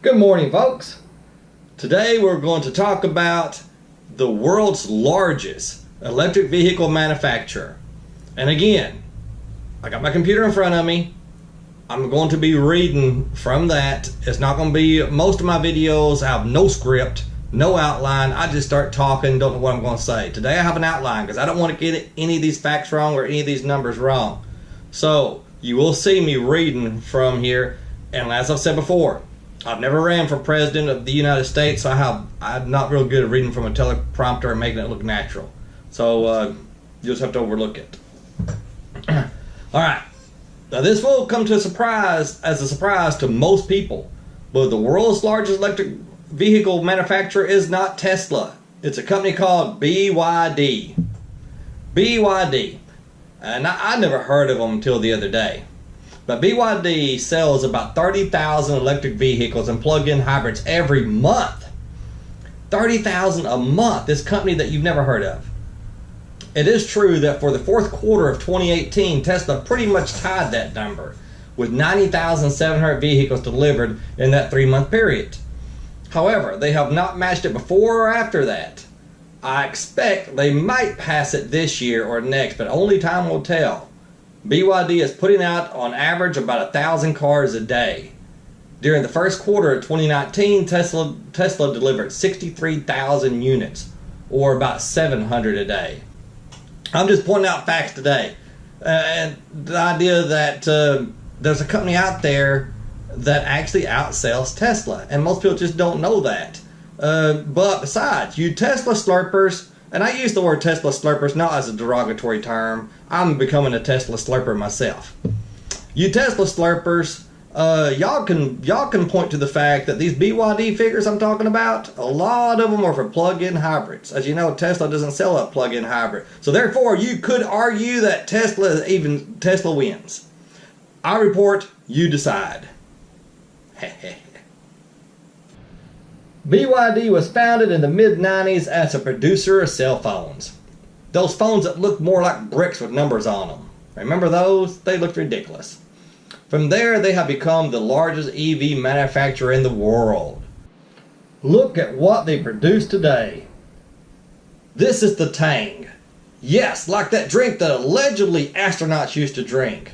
Good morning, folks. Today we're going to talk about the world's largest electric vehicle manufacturer. And again, I got my computer in front of me. I'm going to be reading from that. It's not going to be, most of my videos I have no script, no outline. I just start talking, don't know what I'm going to say. Today I have an outline because I don't want to get any of these facts wrong or any of these numbers wrong. So you will see me reading from here. And as I've said before, I've never ran for president of the United States, so I'm not real good at reading from a teleprompter and making it look natural. So you just have to overlook it. All right. Now this will come to a surprise to most people, but the world's largest electric vehicle manufacturer is not Tesla. It's a company called BYD. BYD. And I never heard of them until the other day. But BYD sells about 30,000 electric vehicles and plug-in hybrids every month. 30,000 a month, this company that you've never heard of. It is true that for the fourth quarter of 2018, Tesla pretty much tied that number with 90,700 vehicles delivered in that 3-month period. However, they have not matched it before or after that. I expect they might pass it this year or next, but only time will tell. BYD is putting out on average about 1,000 cars a day. During the first quarter of 2019, Tesla delivered 63,000 units, or about 700 a day. I'm just pointing out facts today. And the idea that there's a company out there that actually outsells Tesla, and most people just don't know that. But besides, you Tesla slurpers, and I use the word Tesla slurpers not as a derogatory term. I'm becoming a Tesla slurper myself. You Tesla slurpers, y'all can point to the fact that these BYD figures I'm talking about, a lot of them are for plug-in hybrids. As you know, Tesla doesn't sell a plug-in hybrid. So therefore, you could argue that Tesla wins. I report, you decide. BYD was founded in the mid-90s as a producer of cell phones. Those phones that looked more like bricks with numbers on them. Remember those? They looked ridiculous. From there, they have become the largest EV manufacturer in the world. Look at what they produce today. This is the Tang. Yes, like that drink that allegedly astronauts used to drink.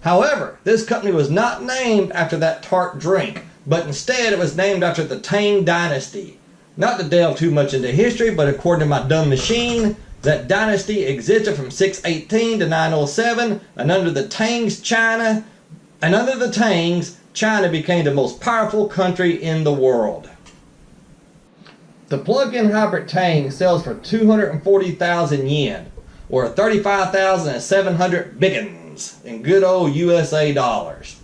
However, this company was not named after that tart drink, but instead it was named after the Tang dynasty. Not to delve too much into history, but according to my dumb machine, that dynasty existed from 618 to 907, and under the Tangs, China became the most powerful country in the world. The plug-in hybrid Tang sells for 240,000 yen, or 35,700 biggins in good old USA dollars.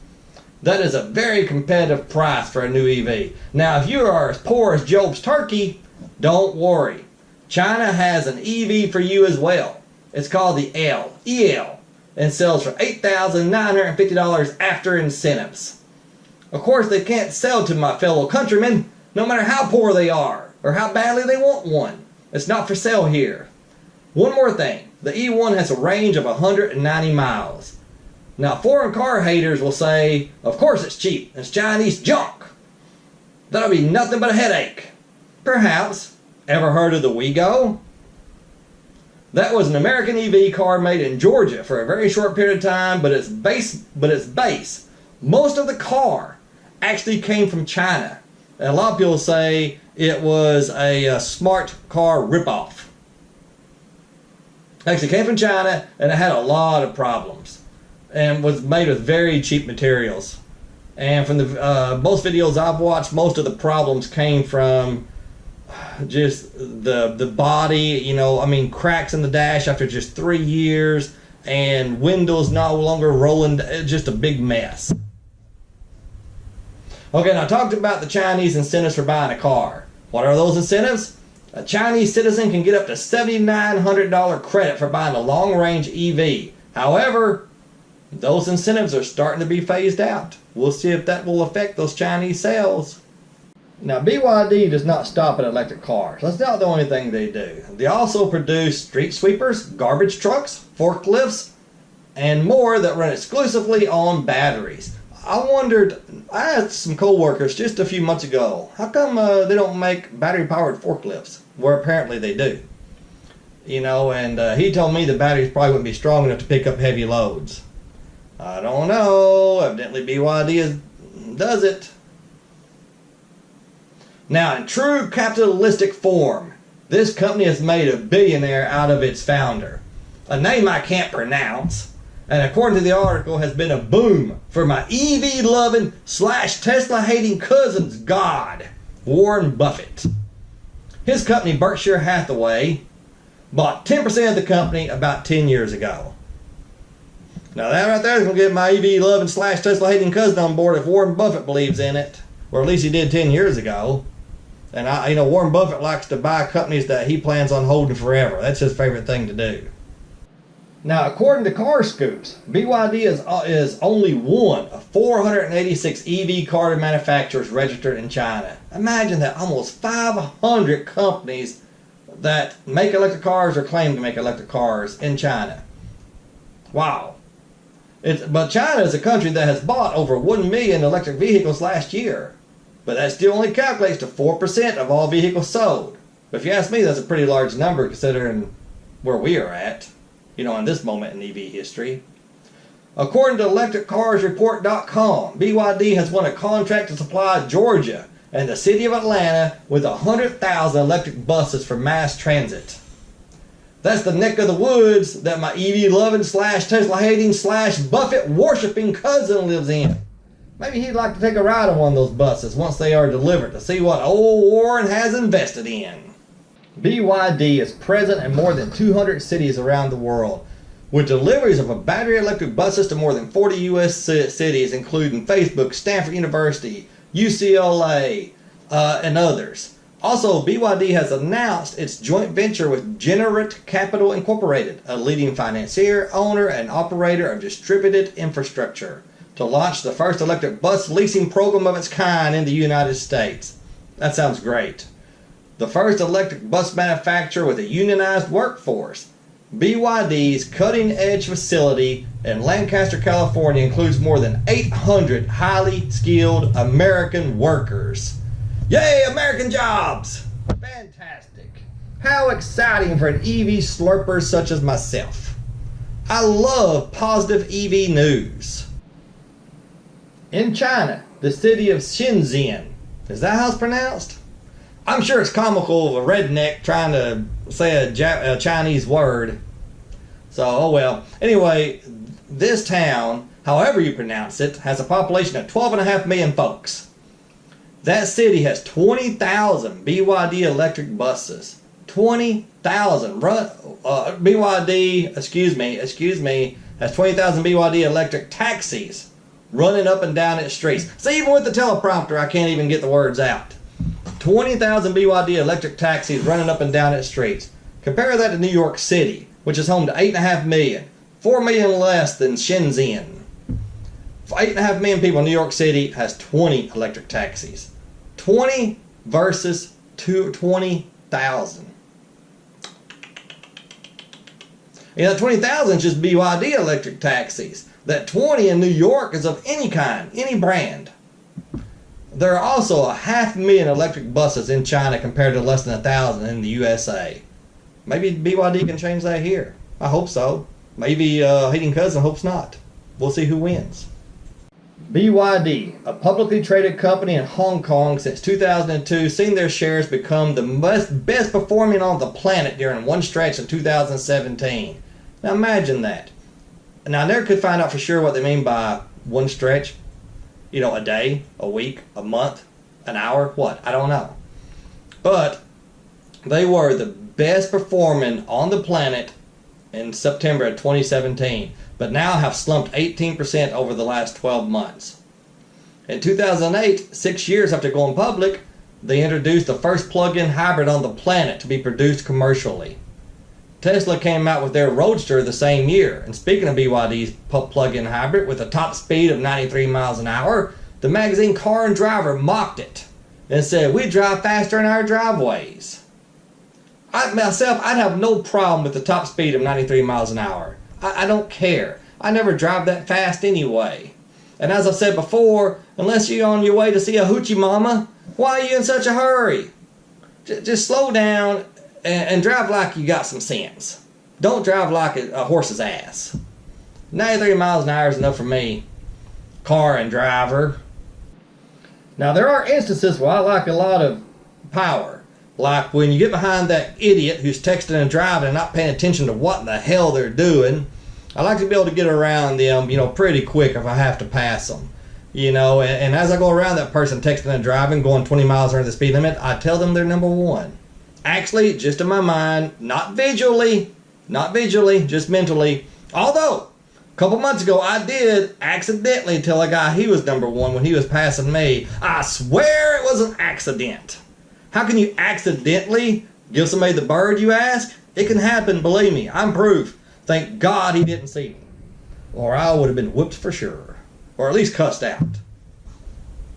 That is a very competitive price for a new EV. Now, if you are as poor as Job's turkey, don't worry. China has an EV for you as well. It's called the EL, and sells for $8,950 after incentives. Of course, they can't sell to my fellow countrymen, no matter how poor they are, or how badly they want one. It's not for sale here. One more thing, the E1 has a range of 190 miles. Now, foreign car haters will say, of course it's cheap, it's Chinese junk. That'll be nothing but a headache. Perhaps. Ever heard of the Wigo? That was an American EV car made in Georgia for a very short period of time, but its base, most of the car actually came from China. And a lot of people say it was a smart car ripoff. Actually came from China, and it had a lot of problems, and was made with very cheap materials. And from the most videos I've watched, most of the problems came from just the body, cracks in the dash after just 3 years, and windows no longer rolling, just a big mess. Okay, now I talked about the Chinese incentives for buying a car. What are those incentives? A Chinese citizen can get up to $7,900 credit for buying a long-range EV. However, those incentives are starting to be phased out. We'll see if that will affect those Chinese sales. Now, BYD does not stop at electric cars. That's not the only thing they do. They also produce street sweepers, garbage trucks, forklifts, and more that run exclusively on batteries. I wondered, I asked some co-workers just a few months ago, how come they don't make battery-powered forklifts? Where apparently they do. You know, and he told me the batteries probably wouldn't be strong enough to pick up heavy loads. I don't know. Evidently BYD does it. Now, in true capitalistic form, this company has made a billionaire out of its founder, a name I can't pronounce, and according to the article has been a boom for my EV-loving / Tesla-hating cousin's god, Warren Buffett. His company, Berkshire Hathaway, bought 10% of the company about 10 years ago. Now that right there is going to get my EV-loving / Tesla-hating cousin on board if Warren Buffett believes in it, or at least he did 10 years ago. And Warren Buffett likes to buy companies that he plans on holding forever. That's his favorite thing to do. Now, according to CarScoops, BYD is only one of 486 EV car manufacturers registered in China. Imagine that, almost 500 companies that make electric cars or claim to make electric cars in China. Wow. But China is a country that has bought over 1 million electric vehicles last year. But that still only calculates to 4% of all vehicles sold. But if you ask me, that's a pretty large number considering where we are at, in this moment in EV history. According to ElectricCarsReport.com, BYD has won a contract to supply Georgia and the city of Atlanta with 100,000 electric buses for mass transit. That's the neck of the woods that my EV-loving / Tesla-hating / Buffett-worshipping cousin lives in. Maybe he'd like to take a ride on one of those buses once they are delivered to see what old Warren has invested in. BYD is present in more than 200 cities around the world, with deliveries of battery electric buses to more than 40 U.S. cities, including Facebook, Stanford University, UCLA, and others. Also, BYD has announced its joint venture with Generate Capital Incorporated, a leading financier, owner, and operator of distributed infrastructure, to launch the first electric bus leasing program of its kind in the United States. That sounds great. The first electric bus manufacturer with a unionized workforce. BYD's cutting-edge facility in Lancaster, California includes more than 800 highly skilled American workers. Yay, American jobs! Fantastic. How exciting for an EV slurper such as myself. I love positive EV news. In China, the city of Shenzhen. Is that how it's pronounced? I'm sure it's comical of a redneck trying to say a Chinese word. So, oh well. Anyway, this town, however you pronounce it, has a population of 12.5 million folks. That city has 20,000 BYD electric buses. 20,000. BYD, excuse me, has 20,000 BYD electric taxis running up and down its streets. See, even with the teleprompter, I can't even get the words out. 20,000 BYD electric taxis running up and down its streets. Compare that to New York City, which is home to 8.5 million. 4 million less than Shenzhen. 8.5 million people in New York City has 20 electric taxis. 20 versus 20,000. That 20,000 is just BYD electric taxis. That 20 in New York is of any kind, any brand. There are also 500,000 electric buses in China compared to less than 1,000 in the USA. Maybe BYD can change that here. I hope so. Maybe hating cousin hopes not. We'll see who wins. BYD, a publicly traded company in Hong Kong since 2002, seen their shares become the best performing on the planet during one stretch in 2017. Now imagine that. Now I never could find out for sure what they mean by one stretch. A day, a week, a month, an hour, what? I don't know. But they were the best performing on the planet in September of 2017, but now have slumped 18% over the last 12 months. In 2008, 6 years after going public, they introduced the first plug-in hybrid on the planet to be produced commercially. Tesla came out with their Roadster the same year, and speaking of BYD's plug-in hybrid with a top speed of 93 miles an hour, the magazine Car and Driver mocked it and said, "We drive faster in our driveways." I'd have no problem with the top speed of 93 miles an hour. I don't care. I never drive that fast anyway. And as I said before, unless you're on your way to see a hoochie mama, why are you in such a hurry? Just slow down and drive like you got some sense. Don't drive like a horse's ass. 93 miles an hour is enough for me, car and driver. Now there are instances where I like a lot of power. Like when you get behind that idiot who's texting and driving and not paying attention to what the hell they're doing. I like to be able to get around them, pretty quick if I have to pass them. And as I go around that person texting and driving, going 20 miles under the speed limit, I tell them they're number one. Actually, just in my mind, not visually, just mentally. Although, a couple months ago, I did accidentally tell a guy he was number one when he was passing me. I swear it was an accident. How can you accidentally give somebody the bird, you ask? It can happen, believe me. I'm proof. Thank God he didn't see me. Or I would have been whooped for sure. Or at least cussed out.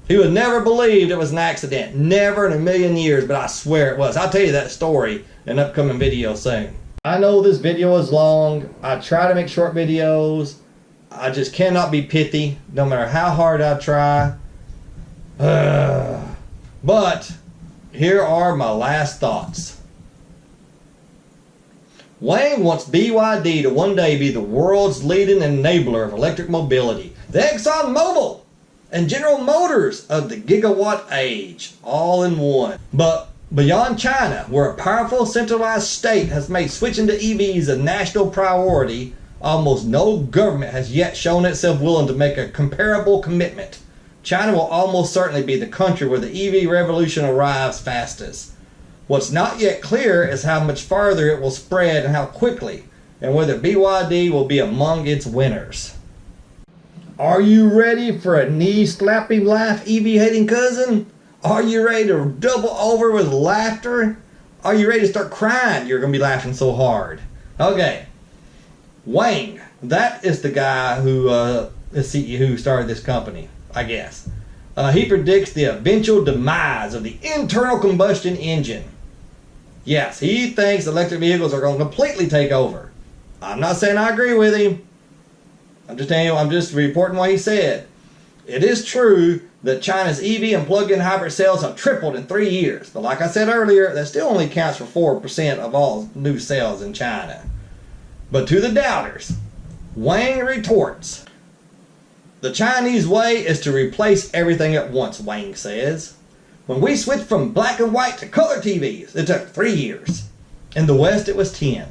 He would never believed it was an accident. Never in a million years, but I swear it was. I'll tell you that story in an upcoming video soon. I know this video is long. I try to make short videos. I just cannot be pithy, no matter how hard I try. But here are my last thoughts. Wang wants BYD to one day be the world's leading enabler of electric mobility. The ExxonMobil and General Motors of the gigawatt age, all in one. But beyond China, where a powerful centralized state has made switching to EVs a national priority, almost no government has yet shown itself willing to make a comparable commitment. China will almost certainly be the country where the EV revolution arrives fastest. What's not yet clear is how much farther it will spread and how quickly, and whether BYD will be among its winners. Are you ready for a knee-slapping laugh, EV-hating cousin? Are you ready to double over with laughter? Are you ready to start crying? You're going to be laughing so hard. Okay. Wang, that is the guy who started this company, I guess. He predicts the eventual demise of the internal combustion engine. Yes, he thinks electric vehicles are going to completely take over. I'm not saying I agree with him. I'm just telling you, I'm just reporting what he said. It is true that China's EV and plug-in hybrid sales have tripled in 3 years. But like I said earlier, that still only counts for 4% of all new sales in China. But to the doubters, Wang retorts, the Chinese way is to replace everything at once, Wang says. When we switched from black and white to color TVs, it took 3 years. In the West, it was 10.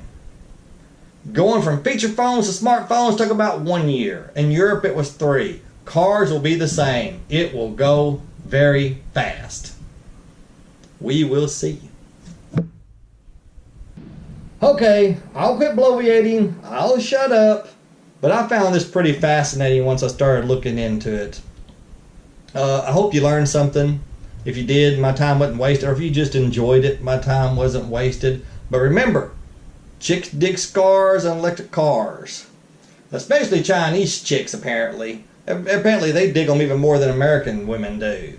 Going from feature phones to smartphones took about 1 year. In Europe, it was 3. Cars will be the same. It will go very fast. We will see. Okay, I'll quit bloviating. I'll shut up. But I found this pretty fascinating once I started looking into it. I hope you learned something. If you did, my time wasn't wasted. Or if you just enjoyed it, my time wasn't wasted. But remember, chicks dig scars on electric cars. Especially Chinese chicks, apparently. Apparently they dig them even more than American women do.